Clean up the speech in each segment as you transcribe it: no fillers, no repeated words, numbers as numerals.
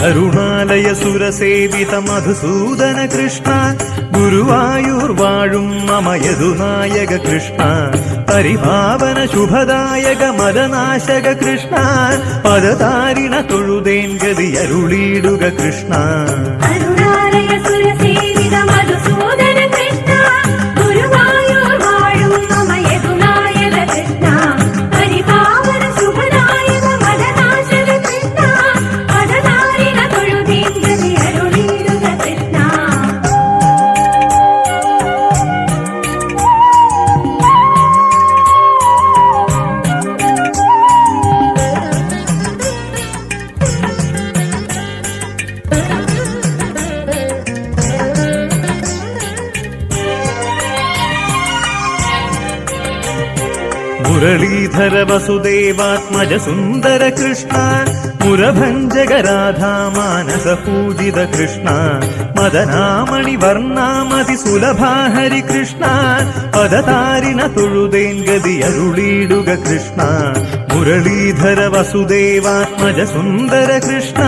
കരുണാലയ സുരസേവിത മധുസൂദന കൃഷ്ണ ഗുരുവായൂർ വാഴും മമ യദുനായക കൃഷ്ണ പരിപാവന ശുഭദായക മദനാശക കൃഷ്ണ പദതാരിണ തൊഴുതേൻ ഗതി അരുളിയിടുക കൃഷ്ണ. കരുണാലയ സുരസേവിത മധുസൂദന കൃഷ്ണ ഗുരുവായൂർ വാഴും മമ യദുനായക കൃഷ്ണ പരിപാവന ശുഭദായക മദനാശക കൃഷ്ണ പദതാരിണ തൊഴുതേൻ ഗതി അരുളിയിടുക കൃഷ്ണ. മുരളീധര വസുദേവാത്മജ സുന്ദര കൃഷ്ണ മുരഭഞ്ജക രാധാ മാനസ പൂജിത കൃഷ്ണ മദനാമണി വർണ്ണാമതി സുലഭാ ഹരി കൃഷ്ണ പദതാരിണ തൊഴുതേൻ ഗതി അരുളിയിടുക കൃഷ്ണ. മുരളീധര വസുദേവാത്മജ സുന്ദര കൃഷ്ണ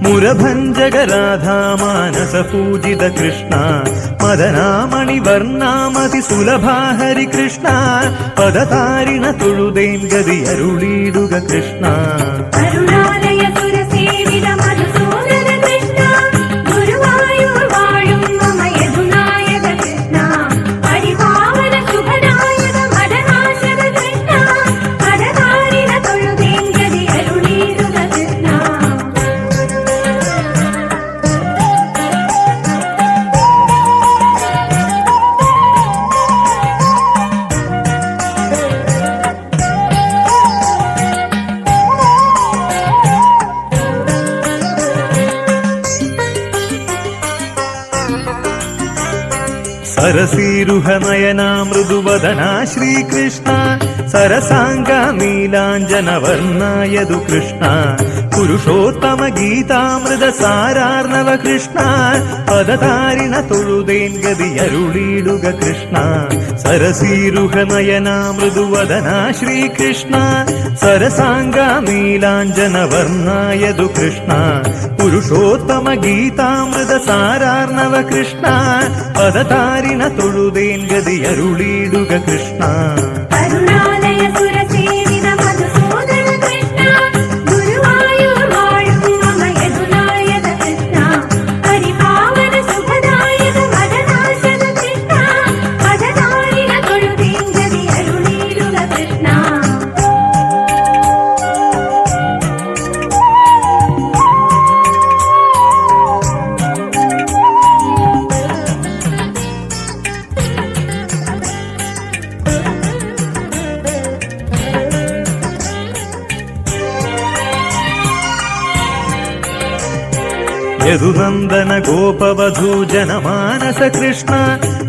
മുരഭഞ്ജക രാധാ മാനസ പൂജിത കൃഷ്ണ മദനാമണി വർണ്ണാമതി സുലഭാ ഹരി കൃഷ്ണ പദതാരിണ തൊഴുതേൻ ഗതി അരുളിയിടുക കൃഷ്ണ. കരുണാലയ സുരസേവിത മധുസൂദന കൃഷ്ണ ഗുരുവായൂർ വാഴും മമ യദുനായക കൃഷ്ണ പരിപാവന ശുഭദായക മദനാശക കൃഷ്ണ പദതാരിണ തൊഴുതേൻ ഗതി അരുളിയിടുക കൃഷ്ണ. സരസീരുഹ നയനാ മൃദുവദനാ ശ്രീകൃഷ്ണ സരസാംഗ നീലാഞ്ജന വർണ്ണായതു കൃഷ്ണ പുരുഷോത്തമ ഗീതാമൃത സാരാർണവ കൃഷ്ണ പദതാരിണ തൊഴുതേൻ ഗതി അരുളിയിടുക കൃഷ്ണ. സരസീരുഹ നയനാ മൃദുവദനാ ശ്രീകൃഷ്ണ സരസാംഗ നീലാഞ്ജന വർണ്ണായതു കൃഷ്ണ പുരുഷോത്തമ ഗീതാമൃത സാരാർണവ കൃഷ്ണ പദതാരിണ തൊഴുതേൻ ഗതി അരുളിയിടുക കൃഷ്ണ. കരുണാലയ സുരസേവിത മധുസൂദന കൃഷ്ണ ഗുരുവായൂർ വാഴും മമ യദുനായക കൃഷ്ണ പരിപാവന ശുഭദായക മദനാശക കൃഷ്ണ പദതാരിണ തൊഴുതേൻ ഗതി അരുളിയിടുക കൃഷ്ണ. യദുനന്ദന ഗോപവധൂ ജനമാനസ കൃഷ്ണ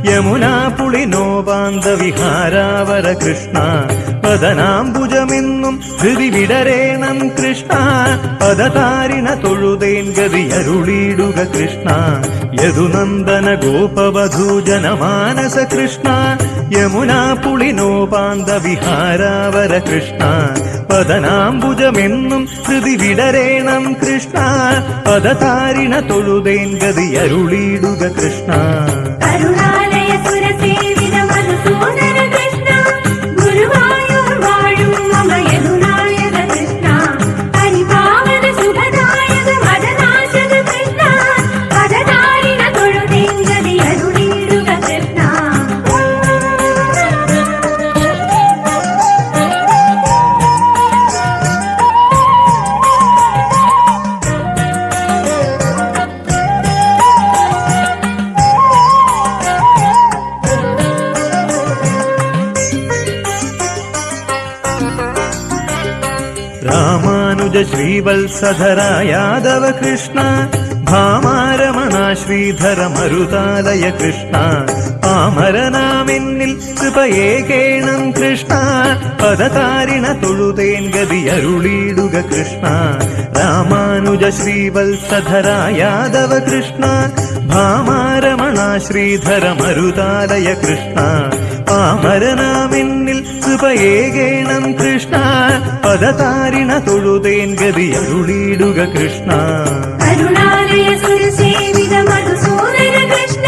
യമുനാ പുളിനോപാന്ത വിഹാരാവര കൃഷ്ണ പദനാംബുജമെന്നും ഹൃദി വിടരേണം കൃഷ്ണ പദതാരിണ തൊഴുതേൻ ഗതി അരുളിയിടുക കൃഷ്ണ. യദുനന്ദന ഗോപവധൂ ജനമാനസ കൃഷ്ണ യമുനാ പുളിനോപാന്ത വിഹാരാവര കൃഷ്ണ പദനാംബുജമെന്നും ഹൃദി വിടരേണം കൃഷ്ണ പദതാരിണ തൊഴുതേൻ ഗതി അരുളിയിടുക കൃഷ്ണ. കരുണാലയ സുരസേവിത മധുസൂദന കൃഷ്ണ ഗുരുവായൂർ വാഴും മമ യദുനായക കൃഷ്ണ പരിപാവന ശുഭദായക മദനാശക കൃഷ്ണ പദതാരിണ തൊഴുതേൻ ഗതി അരുളിയിടുക കൃഷ്ണ. രാമാനുജ ശ്രീവത്സധര യാദവ കൃഷ്ണ ഭാമാരമണ ശ്രീധര മരുതാലയ കൃഷ്ണ പാമരനാമെന്നിൽ കൃപയേകേണം കൃഷ്ണ പദതാരിണ തൊഴുതേൻ ഗതി അരുളിയിടുക കൃഷ്ണ. രാമാനുജ ശ്രീവത്സധര യാദവ കൃഷ്ണ ഭാമാരമണ ശ്രീധര മരുതാലയ കൃഷ്ണ പാമരനാമെന്നിൽ കൃപയേകേണം കൃഷ്ണ പദതാരിണ തൊഴുതേൻ ഗതി അരുളിയിടുക കൃഷ്ണ കരുണാലയ സുരസേവിത മധുസൂദന കൃഷ്ണ